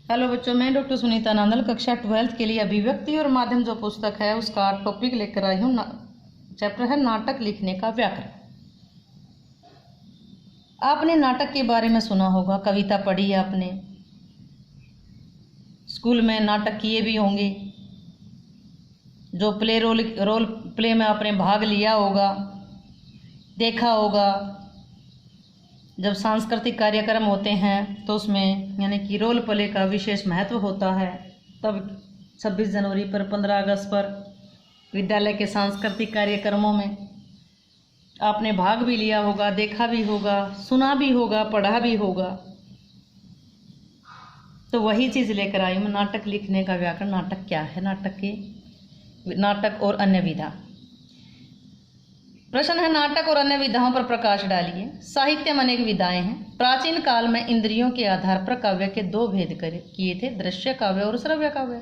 Hello बच्चों, मैं doctor Sunita Nandal कक्षा 12th के लिए अभिव्यक्ति और माध्यम जो पुस्तक है उसका टॉपिक लेकर आई हूँ। चैप्टर है नाटक लिखने का व्याकरण। आपने नाटक के बारे में सुना होगा, कविता पढ़ी है आपने, स्कूल में नाटक किए भी होंगे, जो रोल प्ले में आपने भाग लिया होगा, देखा होगा। जब सांस्कृतिक कार्यक्रम होते हैं तो उसमें यानी कि रोल प्ले का विशेष महत्व होता है। तब 26 जनवरी पर, 15 अगस्त पर विद्यालय के सांस्कृतिक कार्यक्रमों में आपने भाग भी लिया होगा, देखा भी होगा, सुना भी होगा, पढ़ा भी होगा। तो वही चीज़ लेकर आई हूँ, नाटक लिखने का व्याकरण। नाटक क्या है, नाटक और अन्य विधा। प्रश्न है, नाटक और अन्य विधाओं पर प्रकाश डालिए। साहित्य में अनेक विधाएं हैं। प्राचीन काल में इंद्रियों के आधार पर काव्य के दो भेद किए थे, दृश्य काव्य और श्रव्य काव्य।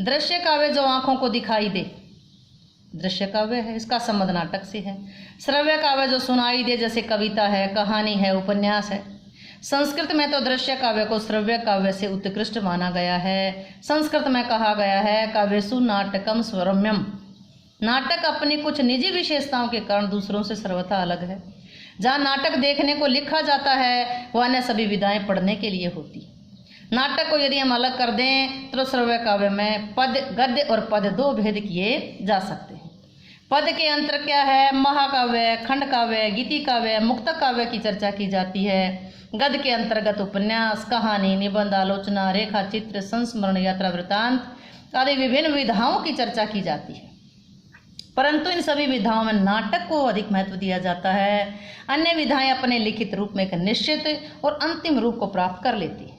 दृश्य काव्य जो आंखों को दिखाई दे, दृश्य काव्य है, इसका संबंध नाटक से है। श्रव्य काव्य जो सुनाई दे, जैसे कविता है, कहानी है, उपन्यास है। संस्कृत में तो दृश्य काव्य को श्रव्य काव्य से उत्कृष्ट माना गया है। संस्कृत में कहा गया है, काव्यसु नाटकम स्वरम्यम। नाटक अपनी कुछ निजी विशेषताओं के कारण दूसरों से सर्वथा अलग है। जहाँ नाटक देखने को लिखा जाता है वह अन्य सभी विधाएं पढ़ने के लिए होती। नाटक को यदि हम अलग कर दें तो श्रव्य काव्य में पद, गद्य और पद दो भेद किए जा सकते हैं। पद के अंतर क्या है? महाकाव्य, खंड काव्य, गीति काव्य, मुक्तक काव्य की चर्चा की जाती है। गद्य के अंतर्गत उपन्यास, कहानी, निबंध, आलोचना, रेखा चित्र, संस्मरण, यात्रा वृत्तांत आदि विभिन्न विधाओं की चर्चा की जाती है। परंतु इन सभी विधाओं में नाटक को अधिक महत्व दिया जाता है। अन्य विधाएं अपने लिखित रूप में एक निश्चित और अंतिम रूप को प्राप्त कर लेती है।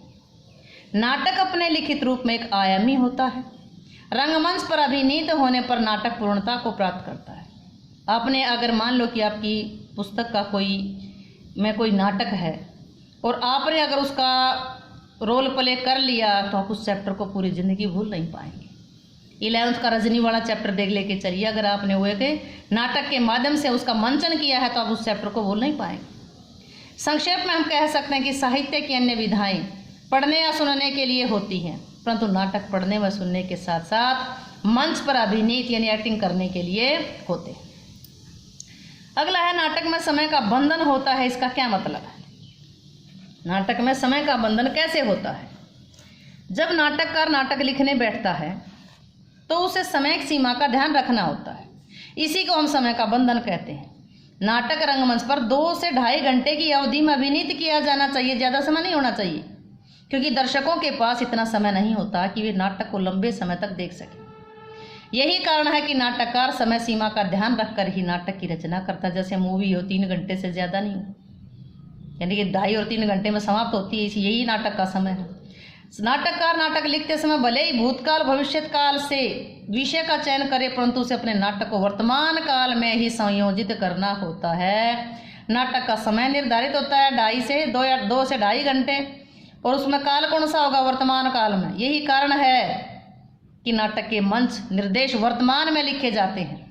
नाटक अपने लिखित रूप में एक आयामी होता है। रंगमंच पर अभिनीत होने पर नाटक पूर्णता को प्राप्त करता है। आपने अगर मान लो कि आपकी पुस्तक का कोई नाटक है और आपने अगर उसका रोल प्ले कर लिया तो आप उस चैप्टर को पूरी जिंदगी भूल नहीं पाएंगे। 11th का रजनी वाला चैप्टर देख लेके चलिए, अगर आपने वो एक नाटक के माध्यम से उसका मंचन किया है तो आप उस चैप्टर को भूल नहीं पाएंगे। संक्षेप में हम कह सकते हैं कि साहित्य की अन्य विधाएं पढ़ने या सुनने के लिए होती हैं, परंतु नाटक पढ़ने व सुनने के साथ साथ मंच पर अभिनीत यानी एक्टिंग करने के लिए होते हैं। अगला है, नाटक में समय का बंधन होता है। इसका क्या मतलब है? नाटक में समय का बंधन कैसे होता है? जब नाटककार नाटक लिखने बैठता है तो उसे समय की सीमा का ध्यान रखना होता है। इसी को हम समय का बंधन कहते हैं। नाटक रंगमंच पर 2 से 2.5 घंटे की अवधि में अभिनीत किया जाना चाहिए, ज़्यादा समय नहीं होना चाहिए, क्योंकि दर्शकों के पास इतना समय नहीं होता कि वे नाटक को लंबे समय तक देख सकें। यही कारण है कि नाटककार समय सीमा का ध्यान रखकर ही नाटक की रचना करता है। जैसे मूवी हो, 3 घंटे से ज़्यादा नहीं हो, यानी कि 2.5 और 3 घंटे में समाप्त होती है, यही नाटक का समय है। नाटककार नाटक लिखते समय भले ही भूतकाल भविष्यत काल से विषय का चयन करे, परंतु उसे अपने नाटक को वर्तमान काल में ही संयोजित करना होता है। नाटक का समय निर्धारित होता है 2 से 2.5 घंटे, और उसमें काल कौन सा होगा? वर्तमान काल में। यही कारण है कि नाटक के मंच निर्देश वर्तमान में लिखे जाते हैं।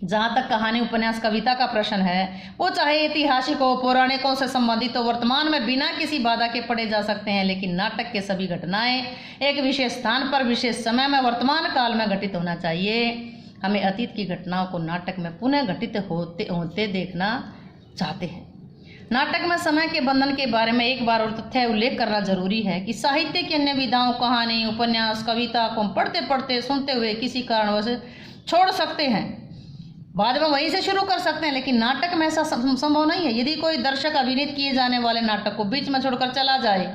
जहाँ तक कहानी, उपन्यास, कविता का प्रश्न है, वो चाहे ऐतिहासिक हो, पौराणिकों से संबंधित हो, वर्तमान में बिना किसी बाधा के पढ़े जा सकते हैं। लेकिन नाटक के सभी घटनाएं एक विशेष स्थान पर विशेष समय में वर्तमान काल में घटित होना चाहिए। हमें अतीत की घटनाओं को नाटक में पुनः घटित होते देखना चाहते हैं। नाटक में समय के बंधन के बारे में एक बार और तथ्य उल्लेख करना जरूरी है कि साहित्य की अन्य विधाओं, कहानी, उपन्यास, कविता को हम पढ़ते पढ़ते सुनते हुए किसी कारणवश छोड़ सकते हैं, बाद में वहीं से शुरू कर सकते हैं, लेकिन नाटक में ऐसा संभव नहीं है। यदि कोई दर्शक अभिनीत किए जाने वाले नाटक को बीच में छोड़कर चला जाए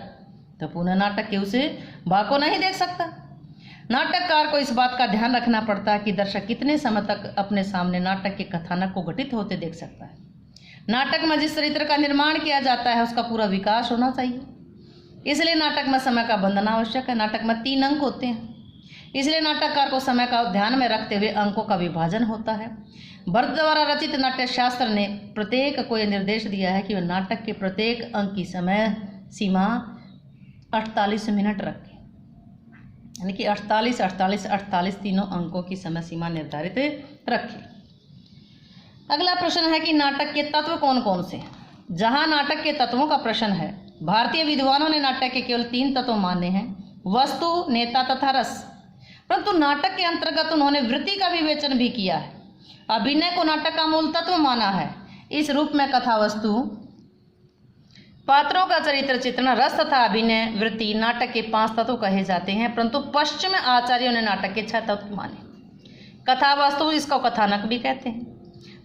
तो पुनः नाटक के उसे भाग को नहीं देख सकता। नाटककार को इस बात का ध्यान रखना पड़ता है कि दर्शक कितने समय तक अपने सामने नाटक के कथानक को घटित होते देख सकता है। नाटक में जिस चरित्र का निर्माण किया जाता है उसका पूरा विकास होना चाहिए, इसलिए नाटक में समय का बंधन आवश्यक है। नाटक में 3 अंक होते हैं, इसलिए नाटककार को समय का ध्यान में रखते हुए अंकों का विभाजन होता है। भरत द्वारा रचित नाट्य शास्त्र ने प्रत्येक को यह निर्देश दिया है कि वह नाटक के प्रत्येक अंक की समय सीमा 48 मिनट रखे, यानी कि 48 तीनों अंकों की समय सीमा निर्धारित रखे। अगला प्रश्न है कि नाटक के तत्व कौन कौन से हैं? जहाँ नाटक के तत्वों का प्रश्न है भारतीय विद्वानों ने नाटक के केवल 3 तत्व माने हैं, वस्तु, नेता तथा रस। परंतु नाटक के अंतर्गत उन्होंने वृत्ति का विवेचन भी किया है। अभिनय को नाटक का मूल तत्व माना है। इस रूप में कथा वस्तु, पात्रों का चरित्र चित्रण, रस तथा अभिनय वृत्ति नाटक के 5 तत्व कहे जाते हैं। परंतु पश्चिम आचार्यों ने नाटक के 6 तत्व माने। कथा वस्तु, इसको कथानक भी कहते हैं।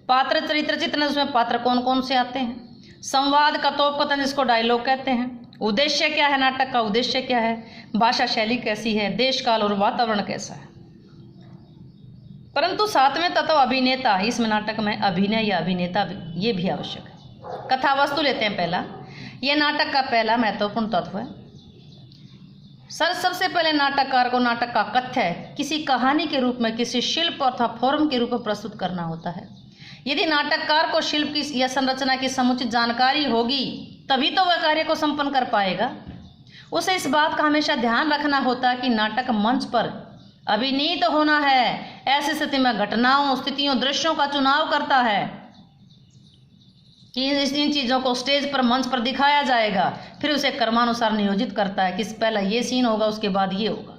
पात्र चरित्र चित्रण, उसमें पात्र कौन कौन से आते हैं। संवाद कथोपकथन, जिसको डायलॉग कहते हैं। उद्देश्य क्या है, नाटक का उद्देश्य क्या है। भाषा शैली कैसी है, देश काल और वातावरण कैसा है। परंतु 7वें तत्व अभिनेता, इसमें नाटक में अभिनय या अभिनेता ये भी आवश्यक है। कथा वस्तु लेते हैं पहला, यह नाटक का पहला महत्वपूर्ण तत्व है। सबसे पहले नाटककार को नाटक का कथ्य किसी कहानी के रूप में, किसी शिल्प अथवा फॉर्म के रूप में प्रस्तुत करना होता है। यदि नाटककार को शिल्प की या संरचना की समुचित जानकारी होगी तभी तो वह कार्य को संपन्न कर पाएगा। उसे इस बात का हमेशा ध्यान रखना होता है कि नाटक मंच पर अभिनीत होना है। ऐसी स्थिति में घटनाओं, स्थितियों, दृश्यों का चुनाव करता है कि इन चीज़ों को स्टेज पर, मंच पर दिखाया जाएगा। फिर उसे कर्मानुसार नियोजित करता है कि पहला ये सीन होगा, उसके बाद ये होगा।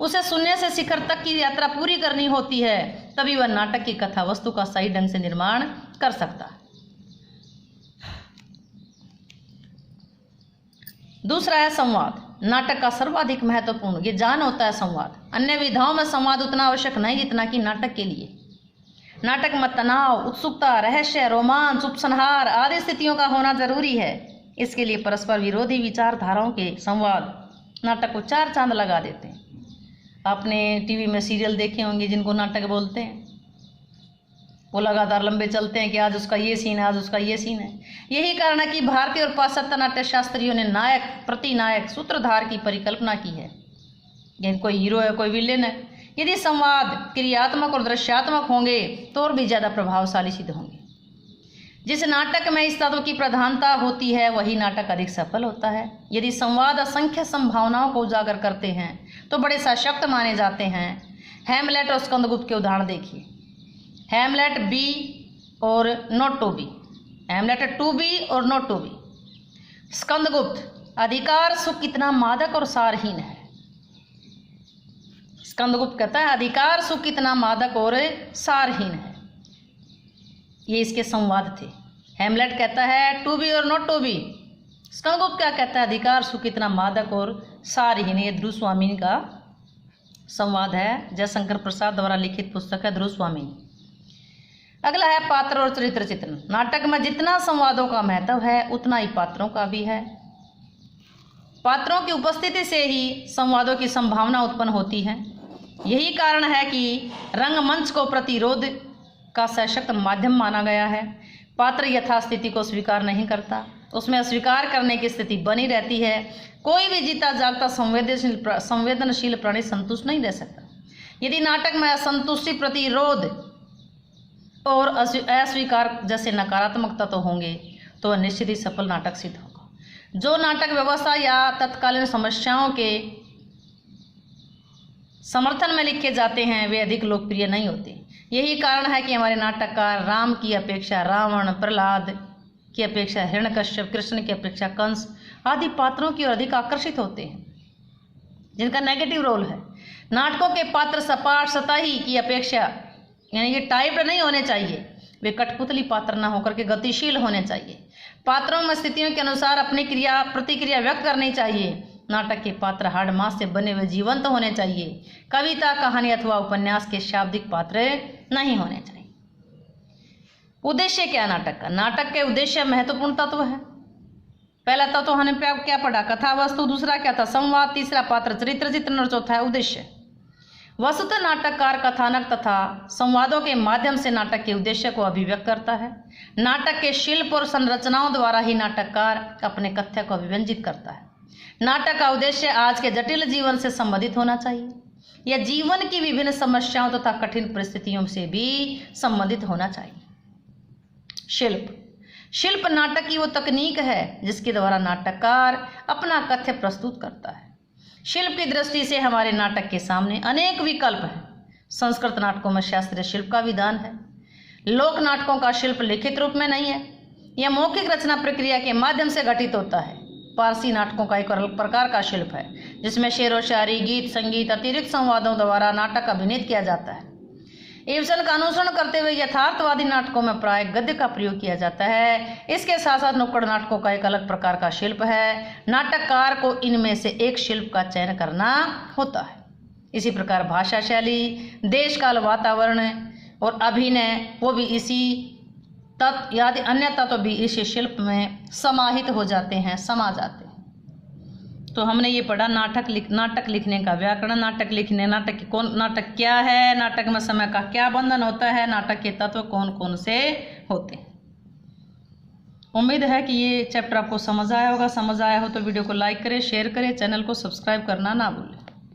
उसे शून्य से शिखर तक की यात्रा पूरी करनी होती है, तभी वह नाटक की कथा वस्तु का सही ढंग से निर्माण कर सकता है। दूसरा है संवाद। नाटक का सर्वाधिक महत्वपूर्ण ये जान होता है संवाद। अन्य विधाओं में संवाद उतना आवश्यक नहीं जितना कि नाटक के लिए। नाटक में तनाव, उत्सुकता, रहस्य, रोमांच, उपसंहार आदि स्थितियों का होना जरूरी है। इसके लिए परस्पर विरोधी विचारधाराओं के संवाद नाटक को 4 चांद लगा देते हैं। आपने टीवी में सीरियल देखे होंगे जिनको नाटक बोलते हैं, वो लगातार लंबे चलते हैं कि आज उसका ये सीन है, आज उसका ये सीन है। यही कारण है कि भारतीय और पाश्चात्य नाट्य शास्त्रियों ने नायक, प्रतिनायक, सूत्रधार की परिकल्पना की है। यानी कोई हीरो है, कोई विलेन है। यदि संवाद क्रियात्मक और दृश्यात्मक होंगे तो और भी ज़्यादा प्रभावशाली सिद्ध होंगे। जिस नाटक में इस तत्व की प्रधानता होती है वही नाटक अधिक सफल होता है। यदि संवाद असंख्य संभावनाओं को उजागर करते हैं तो बड़े सशक्त माने जाते हैं। हैमलेट और स्कंदगुप्त के उदाहरण देखिए। Hamlet be or not to be, Hamlet to be or not to be. Skandagupta, अधिकार सुख कितना मादक और सारहीन है। स्कंदगुप्त कहता है अधिकार सुख कितना मादक और सारहीन है। ये इसके संवाद थे। हैमलेट कहता है to be or not to be. Skandagupta क्या कहता है, अधिकार सुख कितना मादक और सारहीन। ये ध्रुव स्वामिनी का संवाद है, जयशंकर प्रसाद द्वारा लिखित पुस्तक है ध्रुव स्वामिनी। अगला है पात्र और चरित्र चित्रण। नाटक में जितना संवादों का महत्व है उतना ही पात्रों का भी है। पात्रों की उपस्थिति से ही संवादों की संभावना उत्पन्न होती है। यही कारण है कि रंगमंच को प्रतिरोध का सशक्त माध्यम माना गया है। पात्र यथास्थिति को स्वीकार नहीं करता, उसमें अस्वीकार करने की स्थिति बनी रहती है। कोई भी जीता जागता संवेदनशील प्राणी संतुष्ट नहीं रह सकता। यदि नाटक में असंतुष्टि, प्रतिरोध और अस्वीकार जैसे नकारात्मक तत्व होंगे तो वह निश्चित ही सफल नाटक सिद्ध होगा। जो नाटक व्यवस्था या तत्कालीन समस्याओं के समर्थन में लिखे जाते हैं वे अधिक लोकप्रिय नहीं होते। यही कारण है कि हमारे नाटककार राम की अपेक्षा रावण, प्रहलाद की अपेक्षा हिरण्यकश्यप, कृष्ण की अपेक्षा कंस आदि पात्रों की ओर अधिक आकर्षित होते हैं जिनका नेगेटिव रोल है। नाटकों के पात्र सपाट, सतही की अपेक्षा यानी कि टाइप्ड नहीं होने चाहिए। वे कठपुतली पात्र न होकर के गतिशील होने चाहिए। पात्रों में स्थितियों के अनुसार अपनी प्रतिक्रिया व्यक्त करनी चाहिए। नाटक के पात्र हाड़मास से बने हुए जीवंत होने चाहिए। कविता, कहानी अथवा उपन्यास के शाब्दिक पात्र नहीं होने चाहिए। उद्देश्य क्या नाटक का? नाटक के उद्देश्य महत्वपूर्ण तत्व है। पहला तत्व हमने क्या पढ़ा? कथा वस्तु। दूसरा क्या था? संवाद। तीसरा पात्र चरित्र चित्रण और चौथा है उद्देश्य। वस्तुतः नाटककार कथानक तथा संवादों के माध्यम से नाटक के उद्देश्य को अभिव्यक्त करता है। नाटक के शिल्प और संरचनाओं द्वारा ही नाटककार अपने कथ्य को अभिव्यंजित करता है। नाटक का उद्देश्य आज के जटिल जीवन से संबंधित होना चाहिए या जीवन की विभिन्न समस्याओं तथा कठिन परिस्थितियों से भी संबंधित होना चाहिए। शिल्प नाटक की वो तकनीक है जिसके द्वारा नाटककार अपना कथ्य प्रस्तुत करता है। शिल्प की दृष्टि से हमारे नाटक के सामने अनेक विकल्प हैं। संस्कृत नाटकों में शास्त्रीय शिल्प का विधान है। लोक नाटकों का शिल्प लिखित रूप में नहीं है, यह मौखिक रचना प्रक्रिया के माध्यम से घटित होता है। पारसी नाटकों का एक प्रकार का शिल्प है, जिसमें शेर व शायरी, गीत, संगीत, अतिरिक्त संवादों द्वारा नाटक अभिनीत किया जाता है। इब्सन का अनुसरण करते हुए यथार्थवादी नाटकों में प्राय गद्य का प्रयोग किया जाता है। इसके साथ साथ नुक्कड़ नाटकों का एक अलग प्रकार का शिल्प है। नाटककार को इनमें से एक शिल्प का चयन करना होता है। इसी प्रकार भाषा शैली, देश काल, वातावरण और अभिनय वो भी इसी तत्व आदि अन्य तत्व भी इस शिल्प में समाहित हो जाते हैं, समा जाते हैं। तो हमने ये पढ़ा नाटक लिखने का व्याकरण, नाटक क्या है, नाटक में समय का क्या बंधन होता है, नाटक के तत्व कौन कौन से होते हैं। उम्मीद है कि ये चैप्टर आपको समझ आया होगा। समझ आया हो तो वीडियो को लाइक करें, शेयर करें, चैनल को सब्सक्राइब करना ना भूलें।